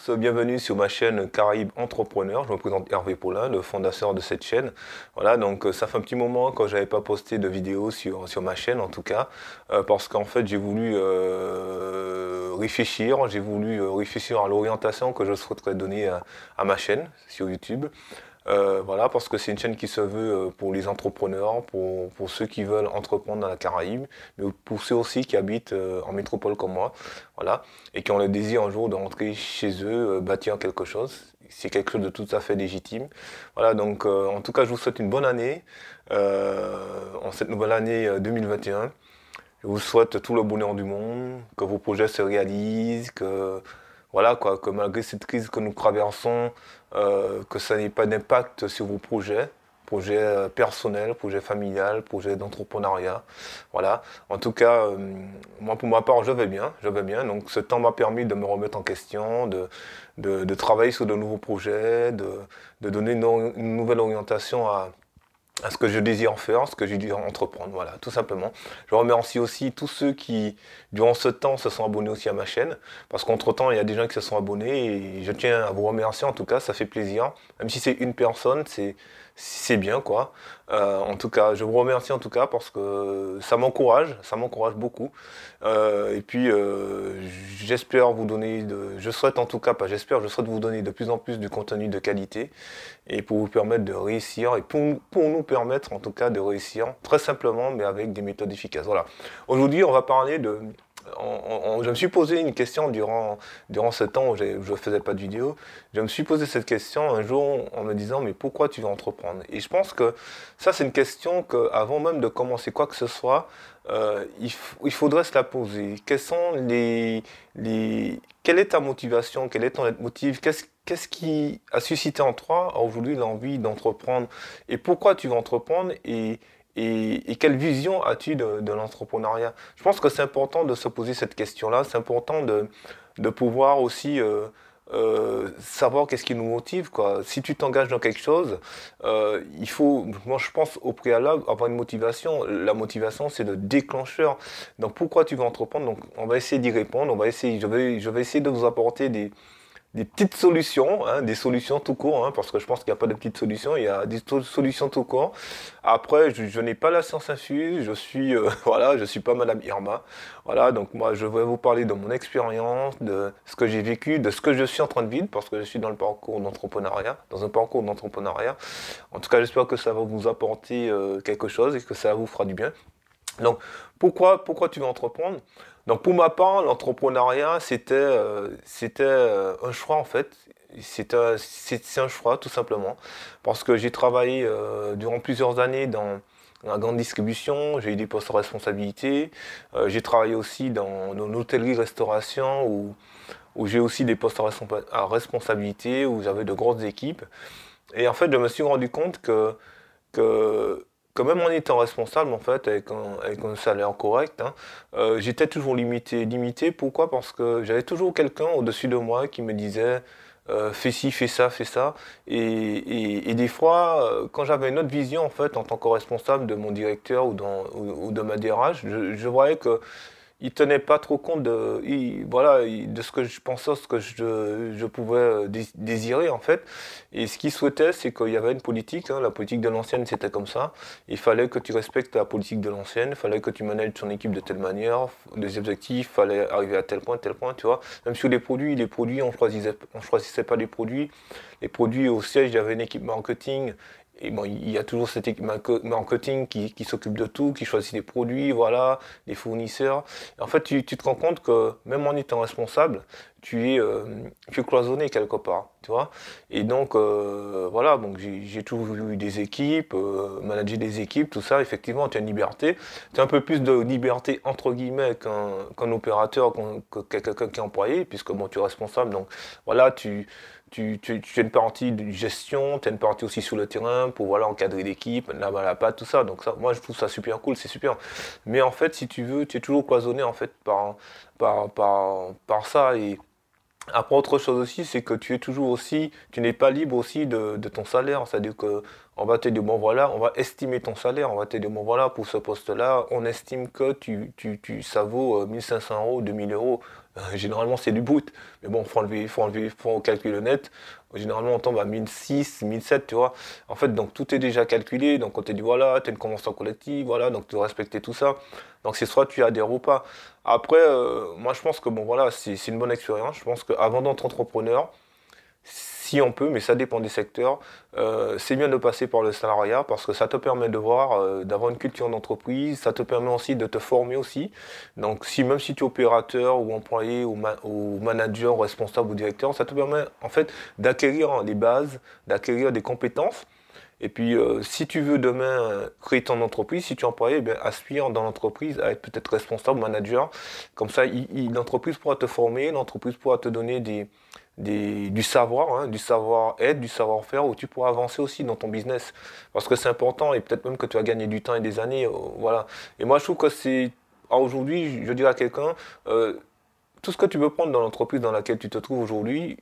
tous, bienvenue sur ma chaîne Caraïbes Entrepreneur. Je me présente Hervé Paulin, le fondateur de cette chaîne. Voilà, donc ça fait un petit moment que j'avais pas posté de vidéo sur ma chaîne en tout cas, parce qu'en fait j'ai voulu réfléchir à l'orientation que je souhaiterais donner à ma chaîne sur YouTube. Voilà, parce que c'est une chaîne qui se veut pour les entrepreneurs, pour ceux qui veulent entreprendre dans la Caraïbe, mais pour ceux aussi qui habitent en métropole comme moi, voilà, et qui ont le désir un jour de rentrer chez eux, bâtir quelque chose. C'est quelque chose de tout à fait légitime. Voilà, donc en tout cas, je vous souhaite une bonne année, en cette nouvelle année 2021. Je vous souhaite tout le bonheur du monde, que vos projets se réalisent, que voilà quoi, que malgré cette crise que nous traversons, que ça n'ait pas d'impact sur vos projets personnels, projets familiales, projets d'entrepreneuriat. Voilà. En tout cas, moi pour ma part, je vais bien, je vais bien. Donc ce temps m'a permis de me remettre en question, de travailler sur de nouveaux projets, de donner une nouvelle orientation à ce que je désire faire, ce que je désire entreprendre, voilà, tout simplement. Je remercie aussi tous ceux qui, durant ce temps, se sont abonnés aussi à ma chaîne, parce qu'entre-temps, il y a des gens qui se sont abonnés, et je tiens à vous remercier, en tout cas, ça fait plaisir. Même si c'est une personne, c'est bien, quoi. En tout cas, je vous remercie, en tout cas, parce que ça m'encourage beaucoup. Et puis, j'espère vous donner, je souhaite en tout cas, pas j'espère, je souhaite vous donner de plus en plus du contenu de qualité, et pour vous permettre de réussir, et pour nous permettre en tout cas de réussir très simplement, mais avec des méthodes efficaces. Voilà. Aujourd'hui, on va parler de... je me suis posé une question durant ce temps où je ne faisais pas de vidéo. Je me suis posé cette question un jour en me disant, mais pourquoi tu veux entreprendre? Et je pense que ça, c'est une question qu'avant même de commencer quoi que ce soit, il faudrait se la poser. Quelle est ta motivation? Quel est ton leitmotiv? Qu'est-ce qui a suscité en toi aujourd'hui l'envie d'entreprendre? Et pourquoi tu veux entreprendre? Et quelle vision as-tu de l'entrepreneuriat? Je pense que c'est important de se poser cette question-là. C'est important de pouvoir aussi savoir qu'est-ce qui nous motive, quoi. Si tu t'engages dans quelque chose, il faut, moi je pense au préalable, avoir une motivation. La motivation, c'est le déclencheur. Donc pourquoi tu veux entreprendre? Donc on va essayer d'y répondre. Je vais essayer de vous apporter des petites solutions, hein, des solutions tout court, hein, parce que je pense qu'il n'y a pas de petites solutions, il y a des solutions tout court. Après, je n'ai pas la science infuse, je suis, voilà, je suis pas Madame Irma. Voilà, donc moi, je vais vous parler de mon expérience, de ce que j'ai vécu, de ce que je suis en train de vivre, parce que je suis dans le parcours d'entrepreneuriat, dans un parcours d'entrepreneuriat. En tout cas, j'espère que ça va vous apporter quelque chose et que ça vous fera du bien. Donc, pourquoi tu veux entreprendre? Donc, pour ma part, l'entrepreneuriat, c'était un choix en fait. C'est un choix tout simplement. Parce que j'ai travaillé durant plusieurs années dans la grande distribution, j'ai eu des postes à responsabilité. J'ai travaillé aussi dans l'hôtellerie-restauration où j'ai aussi des postes à responsabilité, où j'avais de grosses équipes. Et en fait, je me suis rendu compte que, que même en étant responsable, en fait, avec un salaire correct, hein, j'étais toujours limité. Limité, pourquoi? Parce que j'avais toujours quelqu'un au-dessus de moi qui me disait fais ci, fais ça, fais ça. Et des fois, quand j'avais une autre vision, en fait, en tant que responsable de mon directeur ou de ma DRH, je voyais que il tenait pas trop compte de ce que je pensais, ce que je pouvais désirer en fait. Et ce qu'il souhaitait, c'est qu'il y avait une politique, hein, la politique de l'ancienne c'était comme ça. Il fallait que tu respectes la politique de l'ancienne, il fallait que tu manages ton équipe de telle manière, les objectifs, il fallait arriver à tel point, tu vois. Même sur les produits, on choisissait pas les produits. Les produits au siège, il y avait une équipe marketing. Et bon, il y a toujours cette équipe marketing qui s'occupe de tout, qui choisit les produits, voilà, les fournisseurs. Et en fait, tu te rends compte que même en étant responsable, tu es cloisonné quelque part, tu vois. Et donc, voilà, donc j'ai toujours eu des équipes, manager des équipes, tout ça. Effectivement, tu as une liberté. Tu as un peu plus de liberté, entre guillemets, qu'un opérateur, que quelqu'un qui est employé, puisque bon, tu es responsable. Donc, voilà, tu as une partie de gestion, tu as une partie aussi sur le terrain pour voilà, encadrer l'équipe, là-bas, là-bas, tout ça. Donc ça, moi, je trouve ça super cool, c'est super. Mais en fait, si tu veux, tu es toujours cloisonné en fait par ça. Et après, autre chose aussi, c'est que tu es toujours aussi, tu n'es pas libre aussi de ton salaire. C'est-à-dire que on va te dire, bon voilà, on va estimer ton salaire, on va te dire, bon voilà, pour ce poste-là, on estime que ça vaut 1500 euros, 2000 euros. Généralement, c'est du brut. Mais bon, faut calculer le net. Généralement, on tombe à 1006, 1007, tu vois. En fait, donc tout est déjà calculé. Donc, on te dit, voilà, tu as une convention collective, voilà, donc tu dois respecter tout ça. Donc, c'est soit tu adhères ou pas. Après, moi, je pense que, bon, voilà, c'est une bonne expérience. Je pense qu'avant d'être entrepreneur, si on peut, mais ça dépend des secteurs. C'est bien de passer par le salariat parce que ça te permet de voir, d'avoir une culture d'entreprise, ça te permet aussi de te former aussi. Donc si même si tu es opérateur ou employé ou manager, ou responsable ou directeur, ça te permet en fait d'acquérir les bases, d'acquérir des compétences. Et puis, si tu veux demain créer ton entreprise, si tu es employé, eh bien, aspire dans l'entreprise à être peut-être responsable, manager. Comme ça, l'entreprise pourra te former, l'entreprise pourra te donner du savoir, hein, du savoir-être, du savoir-faire, où tu pourras avancer aussi dans ton business. Parce que c'est important et peut-être même que tu vas gagner du temps et des années. Voilà. Et moi, je trouve que c'est. Aujourd'hui, je dirais à quelqu'un, euh, tout ce que tu veux prendre dans l'entreprise dans laquelle tu te trouves aujourd'hui,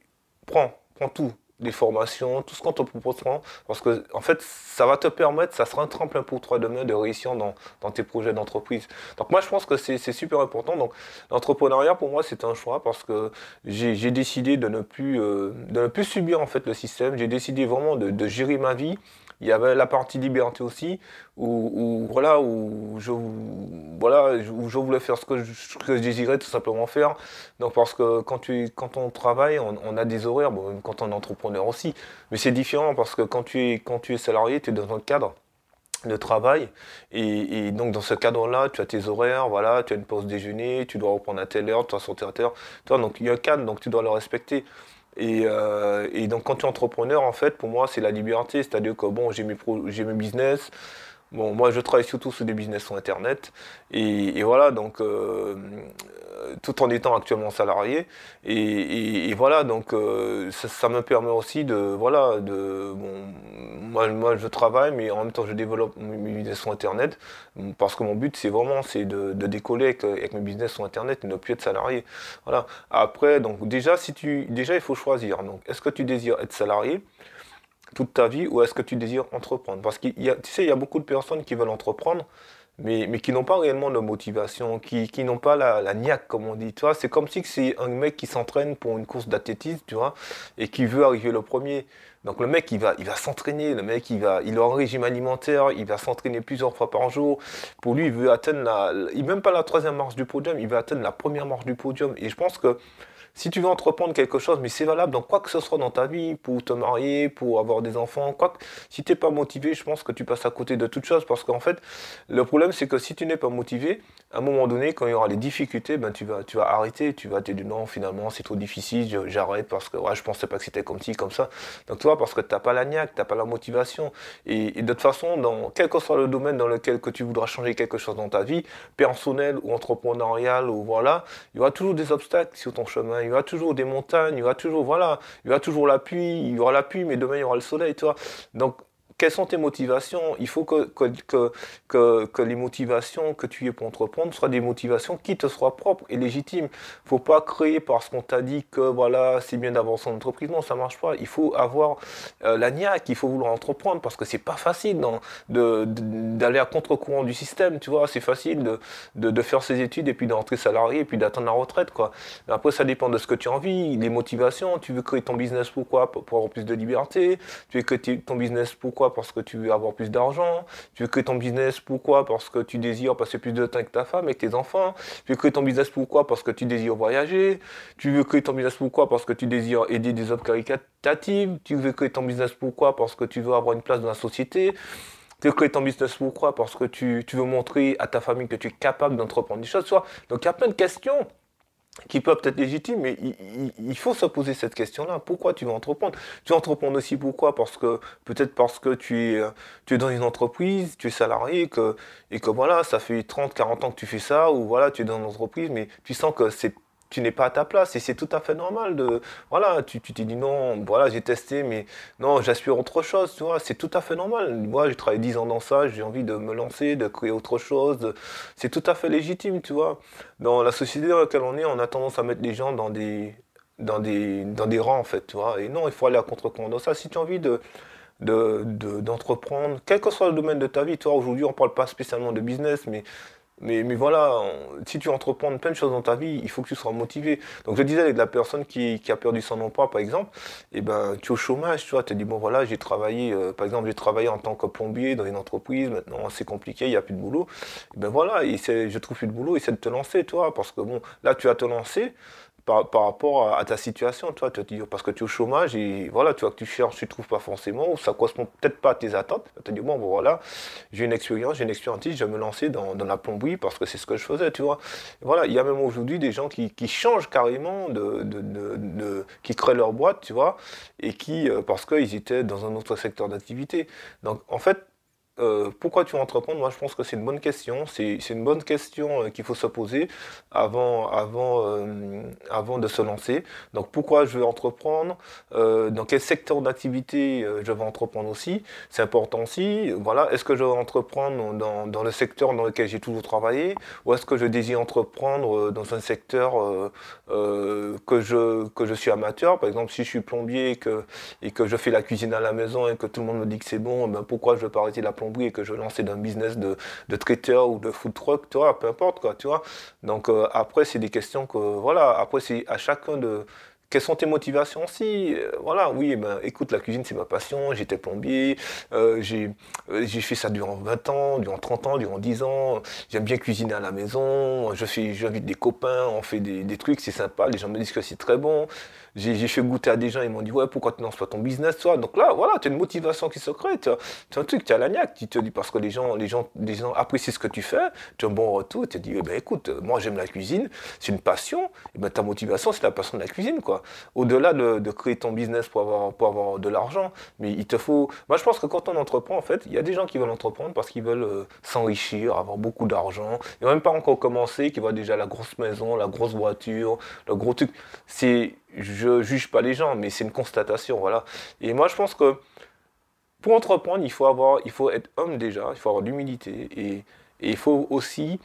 prends tout. Des formations, tout ce qu'on te proposera, parce que en fait, ça va te permettre, ça sera un tremplin pour toi demain de réussir dans tes projets d'entreprise. Donc moi, je pense que c'est super important. Donc l'entrepreneuriat, pour moi, c'est un choix parce que j'ai décidé de ne plus subir en fait le système. J'ai décidé vraiment de gérer ma vie. Il y avait la partie liberté aussi, voilà, où je voulais faire ce que je désirais tout simplement faire. Donc parce que quand on travaille, on a des horaires, bon, même quand on est entrepreneur aussi, mais c'est différent parce que quand tu es salarié, tu es dans un cadre de travail et donc dans ce cadre-là, tu as tes horaires, voilà, tu as une pause déjeuner, tu dois reprendre à telle heure, tu dois sortir à telle heure, tu vois, donc il y a un cadre, donc tu dois le respecter. Et donc quand tu es entrepreneur, en fait, pour moi, c'est la liberté, c'est-à-dire que bon, j'ai mes business. Bon, moi, je travaille surtout sur des business sur Internet. Et voilà, donc, tout en étant actuellement salarié. Et voilà, donc, ça me permet aussi voilà, bon, moi, je travaille, mais en même temps, je développe mes business sur Internet. Parce que mon but, c'est de décoller avec mes business sur Internet et ne plus être salarié. Voilà. Après, donc, déjà, il faut choisir. Donc, est-ce que tu désires être salarié toute ta vie ou est-ce que tu désires entreprendre? Parce qu'il y a, tu sais, il y a beaucoup de personnes qui veulent entreprendre, mais qui n'ont pas réellement de motivation, qui n'ont pas la niaque, comme on dit. Tu vois, c'est comme si que c'est un mec qui s'entraîne pour une course d'athlétisme, tu vois, et qui veut arriver le premier. Donc le mec, il va s'entraîner, le mec, il a un régime alimentaire, il va s'entraîner plusieurs fois par jour. Pour lui, il veut atteindre même pas la troisième marche du podium, il veut atteindre la première marche du podium. Et je pense que si tu veux entreprendre quelque chose, mais c'est valable dans quoi que ce soit dans ta vie, pour te marier, pour avoir des enfants, si tu n'es pas motivé, je pense que tu passes à côté de toute chose. Parce qu'en fait, le problème, c'est que si tu n'es pas motivé, à un moment donné, quand il y aura les difficultés, ben, tu vas arrêter, tu vas te dire non, finalement, c'est trop difficile, j'arrête parce que ouais, je pensais pas que c'était comme ci, comme ça. Donc, tu vois, parce que tu n'as pas la niaque, tu n'as pas la motivation. Et de toute façon, quel que soit le domaine dans lequel que tu voudras changer quelque chose dans ta vie, personnel ou entrepreneurial, ou voilà, il y aura toujours des obstacles sur ton chemin, il y aura toujours des montagnes, il y aura toujours, voilà, il y aura toujours la pluie, il y aura la pluie, mais demain il y aura le soleil, tu vois. Donc, quelles sont tes motivations? Il faut que les motivations que tu aies pour entreprendre soient des motivations qui te soient propres et légitimes. Faut pas créer parce qu'on t'a dit que voilà, c'est bien d'avoir son entreprise. Non, ça marche pas. Il faut avoir la niaque, il faut vouloir entreprendre parce que c'est pas facile d'aller à contre-courant du système, tu vois. C'est facile de faire ses études et puis d'entrer salarié et puis d'attendre la retraite, quoi. Mais après, ça dépend de ce que tu as envie, les motivations. Tu veux créer ton business pourquoi? Pour avoir plus de liberté. Tu veux créer ton business pourquoi? Parce que tu veux avoir plus d'argent. Tu veux créer ton business pourquoi? Parce que tu désires passer plus de temps avec ta femme, avec tes enfants. Tu veux créer ton business pourquoi? Parce que tu désires voyager. Tu veux créer ton business pourquoi? Parce que tu désires aider des œuvres caritatives. Tu veux créer ton business pourquoi? Parce que tu veux avoir une place dans la société. Tu veux créer ton business pourquoi? Parce que tu veux montrer à ta famille que tu es capable d'entreprendre des choses. Tu vois. Donc il y a plein de questions qui peuvent être légitimes, mais il faut se poser cette question-là. Pourquoi tu veux entreprendre? Tu veux entreprendre aussi pourquoi? Peut-être parce que tu es dans une entreprise, tu es salarié, et que voilà, ça fait 30, 40 ans que tu fais ça, ou voilà, tu es dans une entreprise, mais tu sens que tu n'es pas à ta place, et c'est tout à fait normal voilà, tu t'es dit non, voilà, j'ai testé, mais non, j'aspire autre chose, tu vois, c'est tout à fait normal. Moi, j'ai travaillé 10 ans dans ça, j'ai envie de me lancer, de créer autre chose, c'est tout à fait légitime, tu vois. Dans la société dans laquelle on est, on a tendance à mettre les gens dans des rangs, en fait, tu vois. Et non, il faut aller à contre-courant dans ça. Si tu as envie d'entreprendre, quel que soit le domaine de ta vie, toi, aujourd'hui, on parle pas spécialement de business, mais Mais voilà, si tu entreprends plein de choses dans ta vie, il faut que tu sois motivé. Donc je disais avec la personne qui a perdu son emploi, par exemple, et ben tu es au chômage, tu vois, tu te dis, bon voilà, j'ai travaillé, par exemple, j'ai travaillé en tant que plombier dans une entreprise, maintenant c'est compliqué, il n'y a plus de boulot. Et ben voilà, je trouve plus de boulot, essaie de te lancer, toi, parce que bon, là tu vas te lancer, par rapport à ta situation, toi, tu vas te dire, parce que tu es au chômage et voilà, tu vois que tu cherches, tu ne trouves pas forcément, ou ça correspond peut-être pas à tes attentes, tu vas te dire, bon, voilà, j'ai une expérience, je vais me lancer dans la plomberie parce que c'est ce que je faisais, tu vois. Et voilà, il y a même aujourd'hui des gens qui changent carrément, qui créent leur boîte, tu vois, et parce qu'ils étaient dans un autre secteur d'activité. Donc, en fait, pourquoi tu veux entreprendre? Moi, je pense que c'est une bonne question. C'est une bonne question qu'il faut se poser avant de se lancer. Donc, pourquoi je veux entreprendre? Dans quel secteur d'activité je veux entreprendre aussi? C'est important aussi. Voilà, est-ce que je veux entreprendre dans le secteur dans lequel j'ai toujours travaillé? Ou est-ce que je désire entreprendre dans un secteur que je suis amateur? Par exemple, si je suis plombier et que je fais la cuisine à la maison et que tout le monde me dit que c'est bon, ben pourquoi je veux pas arrêter la plomberie et que je veux lancer d'un business de traiteur ou de food truck, tu vois, peu importe quoi, tu vois. Donc après, c'est des questions que, voilà, après c'est à chacun de... Quelles sont tes motivations aussi? Voilà, oui, eh ben, écoute, la cuisine, c'est ma passion, j'étais plombier, j'ai fait ça durant 20 ans, durant 30 ans, durant 10 ans, j'aime bien cuisiner à la maison, j'invite des copains, on fait des trucs, c'est sympa, les gens me disent que c'est très bon. J'ai fait goûter à des gens, ils m'ont dit, ouais, pourquoi tu lances pas ton business, toi? Donc là, voilà, tu as une motivation qui se crée, tu as un truc, tu as la niaque, tu te dis, parce que les gens apprécient ce que tu fais, tu as un bon retour, tu te dis, eh ben, écoute, moi j'aime la cuisine, c'est une passion, et ben, ta motivation, c'est la passion de la cuisine, quoi. Au-delà de créer ton business pour avoir de l'argent, mais il te faut. Moi, je pense que quand on entreprend, en fait, il y a des gens qui veulent entreprendre parce qu'ils veulent s'enrichir, avoir beaucoup d'argent, et même pas encore commencé, qui voient déjà la grosse maison, la grosse voiture, le gros truc. Je juge pas les gens, mais c'est une constatation, voilà. Et moi, je pense que pour entreprendre, il faut être homme déjà, il faut avoir de l'humilité, et il faut aussi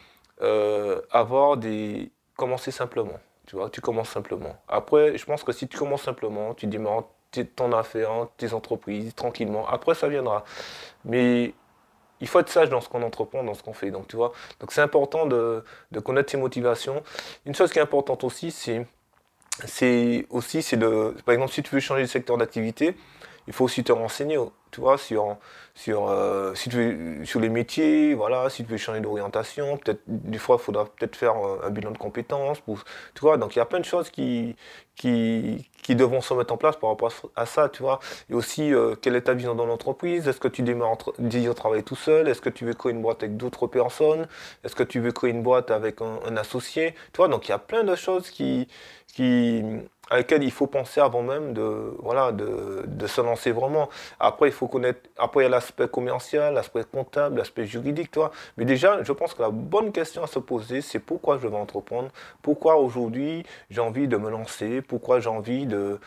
commencer simplement. Tu vois, tu commences simplement. Après, je pense que si tu commences simplement, tu démarres ton affaire, tes entreprises, tranquillement. Après, ça viendra. Mais il faut être sage dans ce qu'on entreprend, dans ce qu'on fait. Donc, tu vois, donc c'est important de connaître ses motivations. Une chose qui est importante aussi, par exemple, si tu veux changer de secteur d'activité, il faut aussi te renseigner, tu vois, sur les métiers, voilà, si tu veux changer d'orientation, peut-être, des fois, il faudra peut-être faire un bilan de compétences, tu vois, donc il y a plein de choses qui devront se mettre en place par rapport à ça, tu vois. Et aussi, quelle est ta vision dans l'entreprise? Est-ce que tu désires travailler tout seul? Est-ce que tu veux créer une boîte avec d'autres personnes? Est-ce que tu veux créer une boîte avec un associé? Tu vois, donc il y a plein de choses qui, à laquelle il faut penser avant même voilà, de se lancer vraiment. Après, il faut connaître, après, il y a l'aspect commercial, l'aspect comptable, l'aspect juridique, tu vois. Mais déjà, je pense que la bonne question à se poser, c'est pourquoi je veux entreprendre, pourquoi aujourd'hui j'ai envie de me lancer, pourquoi j'ai envie de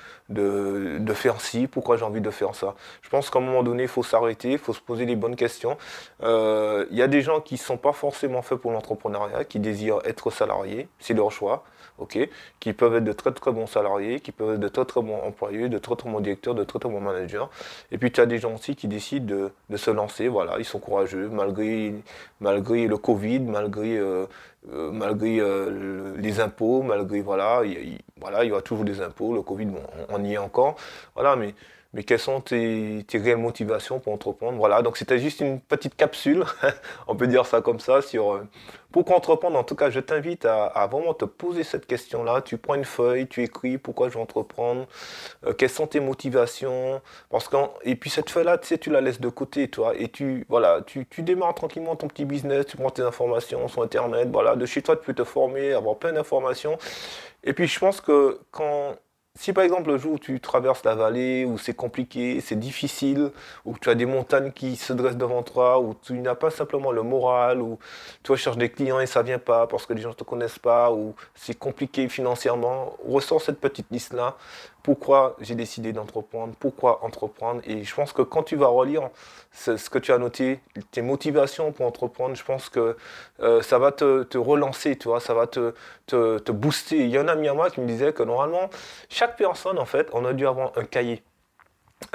faire ci, pourquoi j'ai envie de faire ça. Je pense qu'à un moment donné, il faut s'arrêter, il faut se poser les bonnes questions. Il y a des gens qui ne sont pas forcément faits pour l'entrepreneuriat, qui désirent être salariés, c'est leur choix. Ok, qui peuvent être de très très bons salariés, qui peuvent être de très très bons employés, de très très bons directeurs, de très très bons managers. Et puis tu as des gens aussi qui décident de se lancer, voilà, ils sont courageux malgré le Covid, malgré les impôts, malgré voilà, voilà, il y aura toujours des impôts, le Covid, bon, on y est encore, voilà, mais quelles sont tes réelles motivations pour entreprendre? Voilà, donc c'était juste une petite capsule, on peut dire ça comme ça, sur pourquoi entreprendre. En tout cas, je t'invite à vraiment te poser cette question-là. Tu prends une feuille, tu écris pourquoi je veux entreprendre, quelles sont tes motivations, et puis cette feuille-là, tu sais, tu la laisses de côté, toi, et voilà, tu démarres tranquillement ton petit business, tu prends tes informations sur Internet, voilà, de chez toi, tu peux te former, avoir plein d'informations. Et puis je pense que si par exemple le jour où tu traverses la vallée, où c'est compliqué, c'est difficile, où tu as des montagnes qui se dressent devant toi, où tu n'as pas simplement le moral, où tu cherches des clients et ça vient pas parce que les gens ne te connaissent pas, ou c'est compliqué financièrement, ressors cette petite liste-là. Pourquoi j'ai décidé d'entreprendre? Pourquoi entreprendre? Et je pense que quand tu vas relire ce que tu as noté, tes motivations pour entreprendre, je pense que ça va te relancer, tu vois, ça va te booster. Il y a un ami à moi qui me disait que normalement, chaque personne, en fait, on a dû avoir un cahier.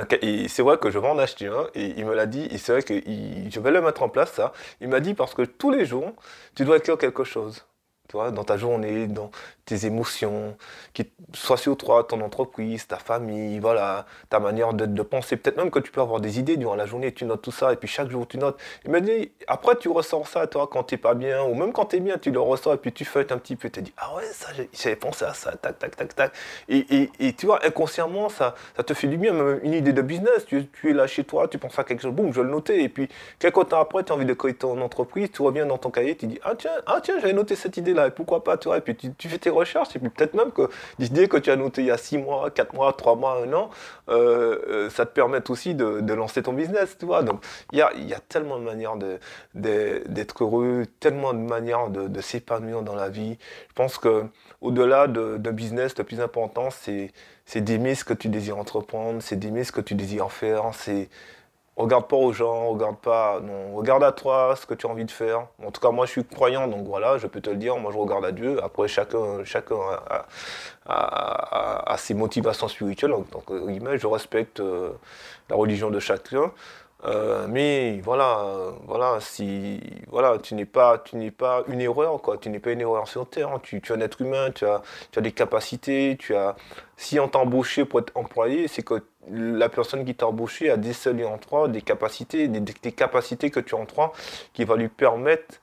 Ok, et c'est vrai que je vais en acheter un, et il me l'a dit, et c'est vrai que je vais le mettre en place, ça. Il m'a dit parce que tous les jours, tu dois écrire quelque chose. Tu vois, dans ta journée, dans tes émotions, qui soit sur toi, ton entreprise, ta famille, voilà, ta manière de penser. Peut-être même que tu peux avoir des idées durant la journée, tu notes tout ça, et puis chaque jour tu notes. Il m'a dit, après tu ressors ça, toi, quand t'es pas bien, ou même quand t'es bien, tu le ressors, et puis tu feuilletes un petit peu, tu te dis, ah ouais, ça, j'avais pensé à ça, tac, tac, tac, tac. Et tu vois, inconsciemment, ça te fait du bien, même une idée de business. Tu es là chez toi, tu penses à quelque chose, boum, je vais le noter. Et puis, quelques temps après, tu as envie de créer ton entreprise, tu reviens dans ton cahier, tu dis, ah tiens, j'avais noté cette idée-là, et pourquoi pas, tu vois. Et puis, tu fais tes recherches, et puis peut-être même que l'idée que tu as notée il y a 6 mois, 4 mois, 3 mois, 1 an, ça te permet aussi de lancer ton business, tu vois. Donc, il y a tellement de manières d'être heureux, tellement de manières de s'épanouir dans la vie. Je pense que au-delà d'un business, le plus important, c'est d'aimer ce que tu désires entreprendre, c'est d'aimer ce que tu désires faire. C'est regarde pas aux gens, regarde pas, non, regarde à toi ce que tu as envie de faire. En tout cas, moi, je suis croyant, donc voilà, je peux te le dire. Moi, je regarde à Dieu. Après, chacun a ses motivations spirituelles. Donc, guillemets, je respecte la religion de chacun. Mais voilà, voilà, si voilà, tu n'es pas une erreur, quoi. Tu n'es pas une erreur sur Terre, hein. Tu es un être humain, tu as des capacités, si on t'a embauché pour être employé, c'est que la personne qui t'a embauché a décelé en toi des capacités, des capacités que tu as en toi qui va lui permettre,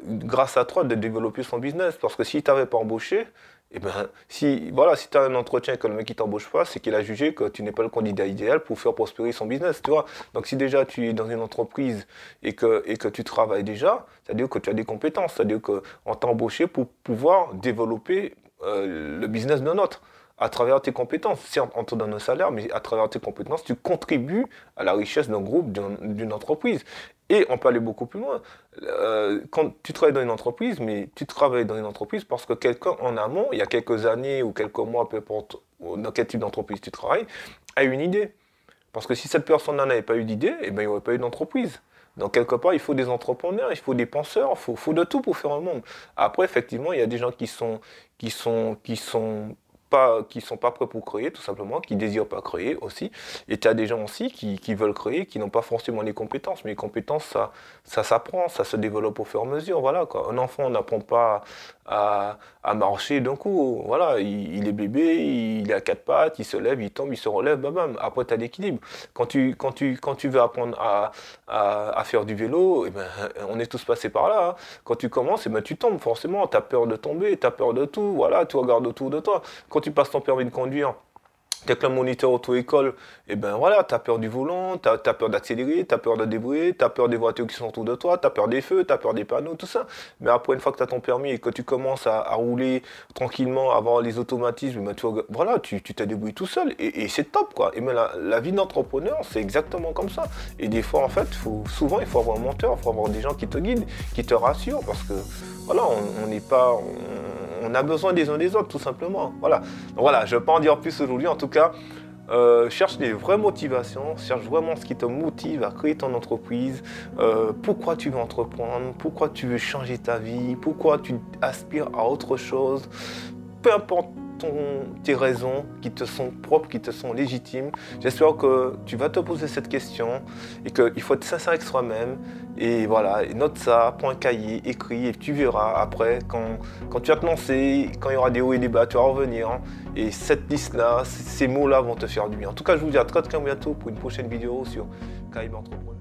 grâce à toi, de développer son business. Parce que s'il t'avait pas embauché, eh ben, si tu as un entretien et que le mec qui t'embauche pas, c'est qu'il a jugé que tu n'es pas le candidat idéal pour faire prospérer son business, tu vois. Donc si déjà tu es dans une entreprise et que tu travailles déjà, c'est-à-dire que tu as des compétences, c'est-à-dire qu'on t'a embauché pour pouvoir développer le business d'un autre à travers tes compétences. Certes, on te donne un salaire, mais à travers tes compétences, tu contribues à la richesse d'un groupe, d'une entreprise. Et on peut aller beaucoup plus loin. Quand tu travailles dans une entreprise, mais tu travailles dans une entreprise parce que quelqu'un en amont, il y a quelques années ou quelques mois, peu importe dans quel type d'entreprise tu travailles, a eu une idée. Parce que si cette personne n'avait pas eu d'idée, eh ben, il n'y aurait pas eu d'entreprise. Donc, quelque part, il faut des entrepreneurs, il faut des penseurs, il faut de tout pour faire un monde. Après, effectivement, il y a des gens qui sont pas prêts pour créer, tout simplement, qui désirent pas créer aussi. Et tu as des gens aussi qui veulent créer, qui n'ont pas forcément les compétences. Mais les compétences, ça s'apprend, ça se développe au fur et à mesure. Voilà, quoi. Un enfant n'apprend pas à marcher d'un coup. Voilà, il est bébé, il est à quatre pattes, il se lève, il tombe, il se relève, bam, bam. Après, tu as l'équilibre. Quand tu veux apprendre à faire du vélo, eh ben, on est tous passés par là, hein. Quand tu commences, eh ben, tu tombes forcément. Tu as peur de tomber, tu as peur de tout. Voilà, tu regardes autour de toi. Quand tu passes ton permis de conduire, t'es que le moniteur auto-école, et ben voilà, t'as peur du volant, t'as peur d'accélérer, t'as peur de débrouiller, t'as peur des voitures qui sont autour de toi, t'as peur des feux, t'as peur des panneaux, tout ça. Mais après, une fois que t'as ton permis et que tu commences à rouler tranquillement, à avoir les automatismes, ben voilà, tu te débrouilles tout seul, et c'est top, quoi. Et ben la vie d'entrepreneur, c'est exactement comme ça. Et des fois, en fait, souvent, il faut avoir un mentor, il faut avoir des gens qui te guident, qui te rassurent, parce que, voilà, on n'est pas... On a besoin des uns des autres, tout simplement. Voilà. Donc voilà, je ne vais pas en dire plus aujourd'hui. En tout cas, cherche des vraies motivations, cherche vraiment ce qui te motive à créer ton entreprise, pourquoi tu veux entreprendre, pourquoi tu veux changer ta vie, pourquoi tu aspires à autre chose. Peu importe tes raisons qui te sont propres, qui te sont légitimes. J'espère que tu vas te poser cette question et qu'il faut être sincère avec soi-même. Et voilà, note ça, prends un cahier, écris et tu verras après quand tu vas te lancer, quand il y aura des hauts et des bas, tu vas revenir. Et cette liste-là, ces mots-là vont te faire du bien. En tout cas, je vous dis à très très bientôt pour une prochaine vidéo sur Caraïbes Entrepreneur.